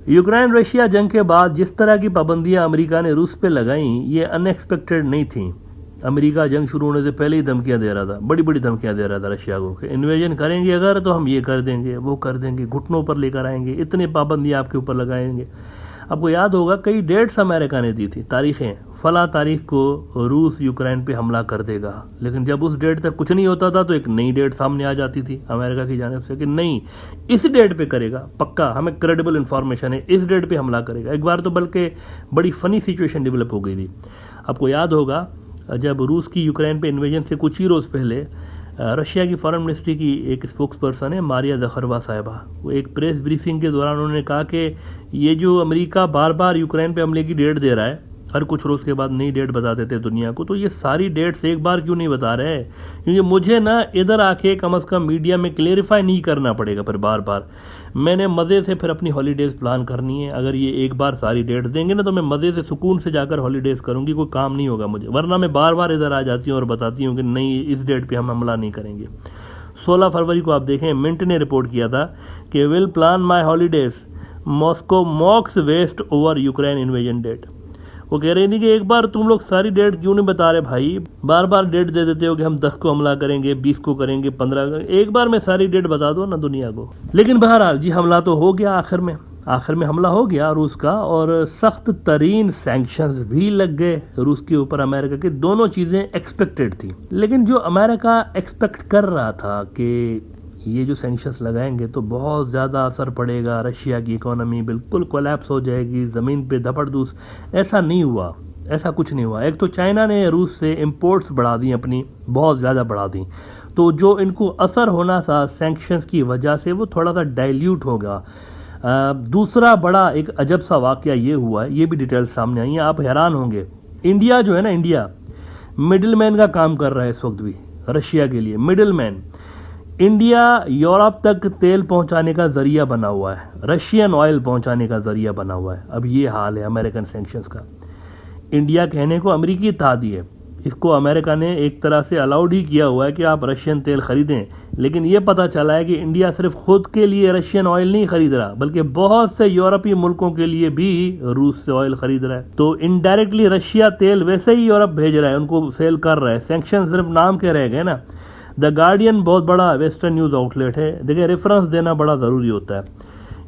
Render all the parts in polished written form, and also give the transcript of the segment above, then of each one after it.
Ukraine Russia जंग के बाद जिस तरह की पाबंदियां अमेरिका ने रूस पे लगाई ये अनएक्सपेक्टेड नहीं थी। अमेरिका जंग शुरू होने से पहले ही धमकियां दे रहा था, बड़ी बड़ी धमकियां दे रहा था रशिया को कि इन्वेजन करेंगे अगर तो हम ये कर देंगे, वो कर देंगे, घुटनों पर लेकर आएंगे, इतनी पाबंदियां आपके ऊपर लगाएंगे। आपको याद होगा कई डेट्स अमेरिका ने दी थी, तारीखें, फला तारीख को रूस यूक्रेन पे हमला कर देगा, लेकिन जब उस डेट तक कुछ नहीं होता था तो एक नई डेट सामने आ जाती थी अमेरिका की जानिब से कि नहीं इस डेट पे करेगा, पक्का हमें क्रेडिबल इन्फॉर्मेशन है, इस डेट पे हमला करेगा। एक बार तो बल्कि बड़ी फनी सिचुएशन डेवलप हो गई थी। आपको याद होगा जब रूस की यूक्रेन पे इन्वेजन से कुछ ही रोज़ पहले रशिया की फॉरेन मिनिस्ट्री की एक स्पोक्स पर्सन है मारिया ज़खरवा साहिबा, वो एक प्रेस ब्रीफिंग के दौरान उन्होंने कहा कि ये जो अमेरिका बार बार यूक्रेन पे हमले की डेट दे रहा है, हर कुछ रोज़ के बाद नई डेट बता देते दुनिया को, तो ये सारी डेट्स एक बार क्यों नहीं बता रहे? क्योंकि मुझे ना इधर आके कम से कम मीडिया में क्लेरिफाई नहीं करना पड़ेगा फिर बार बार। मैंने मज़े से फिर अपनी हॉलीडेज़ प्लान करनी है। अगर ये एक बार सारी डेट देंगे ना तो मैं मज़े से सुकून से जाकर हॉलीडेज़ करूँगी, कोई काम नहीं होगा मुझे, वरना मैं बार बार इधर आ जाती हूँ और बताती हूँ कि नहीं इस डेट पर हम हमला नहीं करेंगे। 16 फरवरी को आप देखें मिंट ने रिपोर्ट किया था कि will plan my holidays, Moscow mocks West over Ukraine invasion date. वो कह रही थी कि एक बार तुम लोग सारी डेट क्यों नहीं बता रहे भाई, बार बार डेट दे देते हो कि हम 10 को हमला करेंगे, 20 को करेंगे, 15 को, एक बार में सारी डेट बता दो ना दुनिया को। लेकिन बहरहाल जी हमला तो हो गया, आखिर में हमला हो गया रूस का, और सख्त तरीन सैंक्शंस भी लग गए रूस के ऊपर अमेरिका के। दोनों चीज़ें एक्सपेक्टेड थी, लेकिन जो अमेरिका एक्सपेक्ट कर रहा था कि ये जो सैंक्शंस लगाएंगे तो बहुत ज़्यादा असर पड़ेगा, रशिया की इकोनॉमी बिल्कुल कोलैप्स हो जाएगी, ज़मीन पे धपड़धूस, ऐसा नहीं हुआ, ऐसा कुछ नहीं हुआ। एक तो चाइना ने रूस से इंपोर्ट्स बढ़ा दी अपनी, बहुत ज़्यादा बढ़ा दी, तो जो इनको असर होना था सैंक्शंस की वजह से वो थोड़ा सा डाइल्यूट होगा। दूसरा बड़ा एक अजब सा वाक़या ये हुआ है, ये भी डिटेल्स सामने आई हैं, आप हैरान होंगे। इंडिया जो है ना, इंडिया मिडिल मैन का काम कर रहा है इस वक्त भी रशिया के लिए, मिडिल मैन। इंडिया यूरोप तक तेल पहुंचाने का जरिया बना हुआ है, रशियन ऑयल पहुंचाने का जरिया बना हुआ है। अब ये हाल है अमेरिकन सैंक्शंस का। इंडिया कहने को अमेरिकी इत्तेहादी है, इसको अमेरिका ने एक तरह से अलाउड ही किया हुआ है कि आप रशियन तेल खरीदें, लेकिन ये पता चला है कि इंडिया सिर्फ खुद के लिए रशियन ऑयल नहीं खरीद रहा, बल्कि बहुत से यूरोपीय मुल्कों के लिए भी रूस से ऑयल खरीद रहा है। तो इनडायरेक्टली रशिया तेल वैसे ही यूरोप भेज रहा है, उनको सेल कर रहा है। सैंक्शन सिर्फ नाम के रह गए ना। द गार्डियन बहुत बड़ा वेस्टर्न न्यूज़ आउटलेट है, देखिए रेफरेंस देना बड़ा ज़रूरी होता है।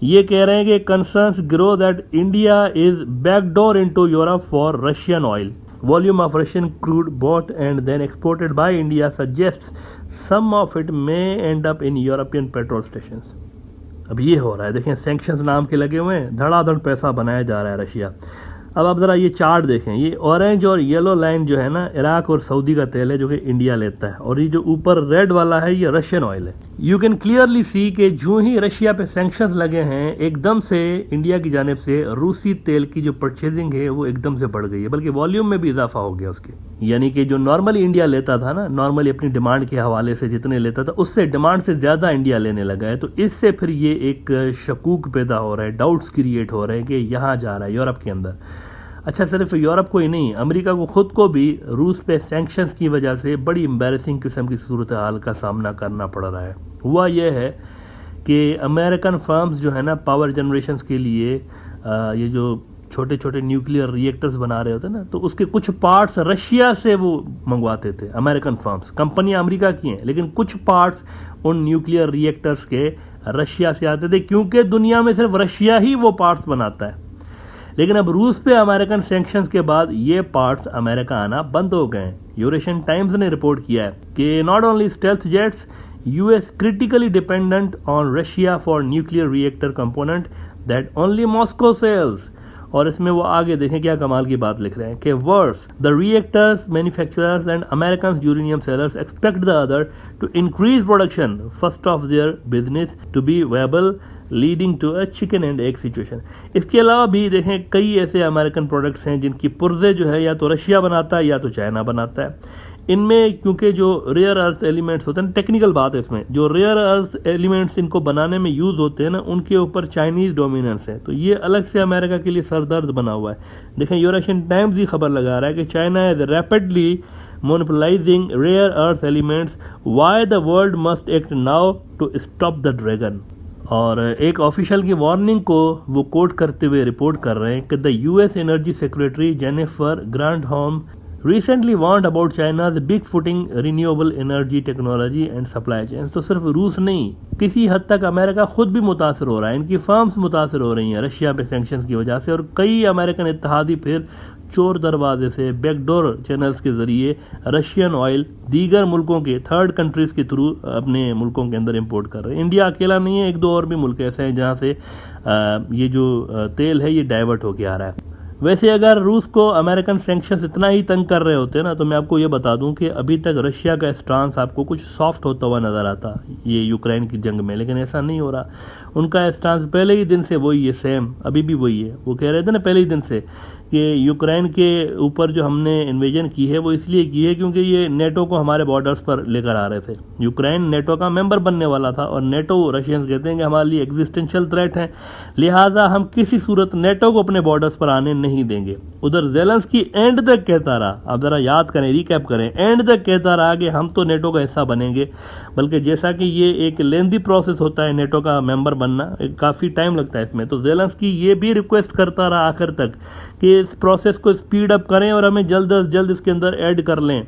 ये कह रहे हैं कि concerns grow that India is backdoor into Europe for Russian oil, volume of Russian crude bought and then exported by India suggests some of it may end up in European petrol stations. अब ये हो रहा है, देखें sanctions नाम के लगे हुए हैं, धड़ाधड़ पैसा बनाया जा रहा है रशिया। अब आप ज़रा ये चार्ट देखें, ये ऑरेंज और येलो लाइन जो है ना इराक और सऊदी का तेल है जो कि इंडिया लेता है, और ये जो ऊपर रेड वाला है ये रशियन ऑयल है। यू कैन क्लियरली सी कि जो ही रशिया पे सैंक्शंस लगे हैं एकदम से इंडिया की जानिब से रूसी तेल की जो परचेजिंग है वो एकदम से बढ़ गई है, बल्कि वॉल्यूम में भी इजाफा हो गया उसके। यानी कि जो नॉर्मली इंडिया लेता था ना, नॉर्मली अपनी डिमांड के हवाले से जितने लेता था उससे डिमांड से ज़्यादा इंडिया लेने लगा है। तो इससे फिर ये एक शकूक पैदा हो रहा है, डाउट्स क्रिएट हो रहे हैं कि यहाँ जा रहा है यूरोप के अंदर। अच्छा, सिर्फ यूरोप को ही नहीं, अमेरिका को खुद को भी रूस पे सैंक्शंस की वजह से बड़ी एम्बैरेसिंग किस्म की सूरत हाल का सामना करना पड़ रहा है। हुआ यह है कि अमेरिकन फर्म्स जो है ना पावर जनरेशंस के लिए ये जो छोटे छोटे न्यूक्लियर रिएक्टर्स बना रहे होते हैं ना, तो उसके कुछ पार्ट्स रशिया से वो मंगवाते थे अमेरिकन फर्म्स। कंपनियां अमेरिका की हैं, लेकिन कुछ पार्ट्स उन न्यूक्लियर रिएक्टर्स के रशिया से आते थे, क्योंकि दुनिया में सिर्फ रशिया ही वो पार्ट्स बनाता है। लेकिन अब रूस पे अमेरिकन सैंक्शंस के बाद ये पार्ट्स अमेरिका आना बंद हो गए। यूरेशियन टाइम्स ने रिपोर्ट किया है कि not only stealth jets, US critically dependent on Russia for nuclear reactor component that only Moscow sells. और इसमें वो आगे देखें क्या कमाल की बात लिख रहे हैं कि worse the reactors manufacturers and American uranium sellers expect the other to increase production first of their business to be viable leading to a chicken and egg situation. इसके अलावा भी देखें कई ऐसे अमेरिकन प्रोडक्ट्स हैं जिनकी पुर्जे जो है या तो रशिया बनाता है या तो चाइना बनाता है। इनमें क्योंकि जो रेयर अर्थ एलिमेंट्स होते हैं, टेक्निकल बात है इसमें, जो रेयर अर्थ एलिमेंट्स इनको बनाने में यूज़ होते हैं ना, उनके ऊपर चाइनीज़ डोमिनेंस है, तो ये अलग से अमेरिका के लिए सरदर्द बना हुआ है। देखें यूरेशियन टाइम्स ही खबर लगा रहा है कि China is rapidly monopolising rare earth elements, why the world must act now to stop the dragon. और एक ऑफिशियल की वार्निंग को वो कोट करते हुए रिपोर्ट कर रहे हैं कि the US energy secretary Jennifer Granholm recently warned about China's big footing renewable energy technology and supply chains. तो सिर्फ रूस नहीं, किसी हद तक अमेरिका खुद भी मुतासर हो रहा है, इनकी फर्म्स मुतासर हो रही हैं रशिया पे सैंक्शंस की वजह से, और कई अमेरिकन इत्तेहादी फिर चोर दरवाजे से बैकडोर चैनल्स के जरिए रशियन ऑयल दीगर मुल्कों के थर्ड कंट्रीज के थ्रू अपने मुल्कों के अंदर इंपोर्ट कर रहे हैं। इंडिया अकेला नहीं है, एक दो और भी मुल्क ऐसे हैं जहाँ से ये जो तेल है ये डाइवर्ट होके आ रहा है। वैसे अगर रूस को अमेरिकन सैंक्शंस इतना ही तंग कर रहे होते ना, तो मैं आपको ये बता दूं कि अभी तक रशिया का स्टांस आपको कुछ सॉफ्ट होता हुआ नज़र आता ये यूक्रेन की जंग में, लेकिन ऐसा नहीं हो रहा। उनका स्टांस पहले ही दिन से वही है, सेम अभी भी वही है। वो कह रहे थे ना पहले ही दिन से कि यूक्रेन के ऊपर जो हमने इन्वेजन की है वो इसलिए की है क्योंकि ये नेटो को हमारे बॉर्डर्स पर लेकर आ रहे थे। यूक्रेन नेटो का मेंबर बनने वाला था और नेटो रशियंस कहते हैं कि हमारे लिए एग्जिस्टेंशियल थ्रेट है, लिहाजा हम किसी सूरत नेटो को अपने बॉर्डर्स पर आने नहीं देंगे। उधर ज़ेलेंस्की एंड तक कहता रहा, आप ज़रा याद करें, रिकैप करें, एंड तक कहता रहा कि हम तो नेटो का हिस्सा बनेंगे, बल्कि जैसा कि ये एक लेंदी प्रोसेस होता है नेटो का मेंबर बनना, काफ़ी टाइम लगता है इसमें, तो ज़ेलेंस्की ये भी रिक्वेस्ट करता रहा आखिर तक कि इस प्रोसेस को स्पीड अप करें और हमें जल्द अज जल्द इसके अंदर ऐड कर लें।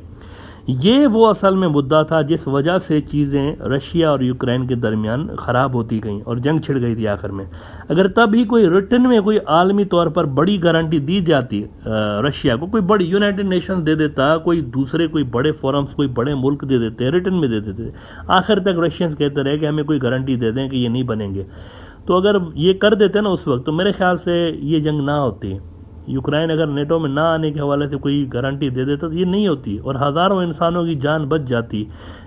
ये वो असल में मुद्दा था जिस वजह से चीज़ें रशिया और यूक्रेन के दरमियान ख़राब होती गईं और जंग छिड़ गई थी आखिर में। अगर तब ही कोई रिटर्न में कोई आलमी तौर पर बड़ी गारंटी दी जाती रशिया को, कोई बड़ी यूनाइटेड नेशंस दे देता, कोई दूसरे कोई बड़े फोरम्स कोई बड़े मुल्क दे देते, रिटर्न में दे देते, आखिर तक रशियंस कहते रहे कि हमें कोई गारंटी दे दें कि ये नहीं बनेंगे, तो अगर ये कर देते ना उस वक्त, तो मेरे ख्याल से ये जंग ना होती। यूक्रेन अगर नेटो में ना आने के हवाले से कोई गारंटी दे देता तो ये नहीं होती और हज़ारों इंसानों की जान बच जाती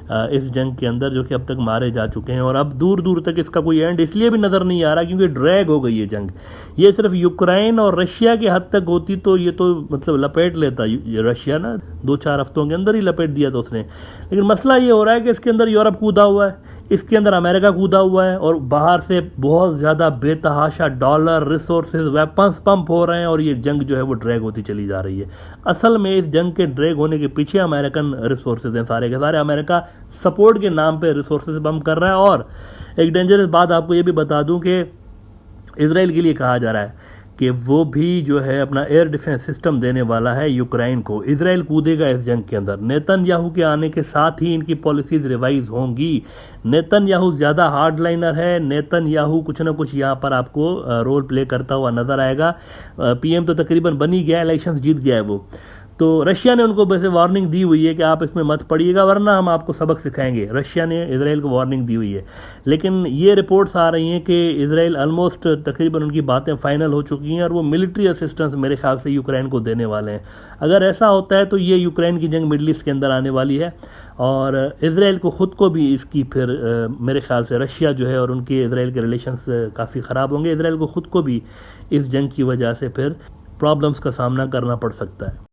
इस जंग के अंदर, जो कि अब तक मारे जा चुके हैं। और अब दूर दूर तक इसका कोई एंड इसलिए भी नज़र नहीं आ रहा क्योंकि ड्रैग हो गई ये जंग। ये सिर्फ यूक्रेन और रशिया के हद तक होती तो ये तो मतलब लपेट लेता रशिया ना, 2-4 हफ्तों के अंदर ही लपेट दिया था उसने। लेकिन मसला ये हो रहा है कि इसके अंदर यूरोप कूदा हुआ है, इसके अंदर अमेरिका कूदा हुआ है और बाहर से बहुत ज़्यादा बेतहाशा डॉलर, रिसोर्सेज, वेपन्स पंप हो रहे हैं और ये जंग जो है वो ड्रैग होती चली जा रही है। असल में इस जंग के ड्रैग होने के पीछे अमेरिकन रिसोर्सेज हैं सारे के सारे। अमेरिका सपोर्ट के नाम पे रिसोर्सेज पंप कर रहा है। और एक डेंजरस बात आपको ये भी बता दूं कि इसराइल के लिए कहा जा रहा है कि वो भी जो है अपना एयर डिफेंस सिस्टम देने वाला है यूक्रेन को। इसराइल कूदेगा इस जंग के अंदर। नेतन्याहू के आने के साथ ही इनकी पॉलिसीज रिवाइज होंगी। नेतन्याहू ज़्यादा हार्डलाइनर है, नेतन्याहू कुछ ना कुछ यहाँ पर आपको रोल प्ले करता हुआ नजर आएगा। पीएम तो तकरीबन बन ही गया, इलेक्शंस जीत गया है वो। तो रशिया ने उनको वैसे वार्निंग दी हुई है कि आप इसमें मत पड़िएगा वरना हम आपको सबक सिखाएंगे। रशिया ने इसराइल को वार्निंग दी हुई है। लेकिन ये रिपोर्ट्स आ रही हैं कि इसराइल ऑलमोस्ट तकरीबन उनकी बातें फाइनल हो चुकी हैं और वो मिलिट्री असिस्टेंस मेरे ख्याल से यूक्रेन को देने वाले हैं। अगर ऐसा होता है तो ये यूक्रेन की जंग मिडल ईस्ट के अंदर आने वाली है और इसराइल को ख़ुद को भी इसकी फिर मेरे ख्याल से रशिया जो है और उनके इसराइल के रिलेशंस काफ़ी ख़राब होंगे। इसराइल को ख़ुद को भी इस जंग की वजह से फिर प्रॉब्लम्स का सामना करना पड़ सकता है।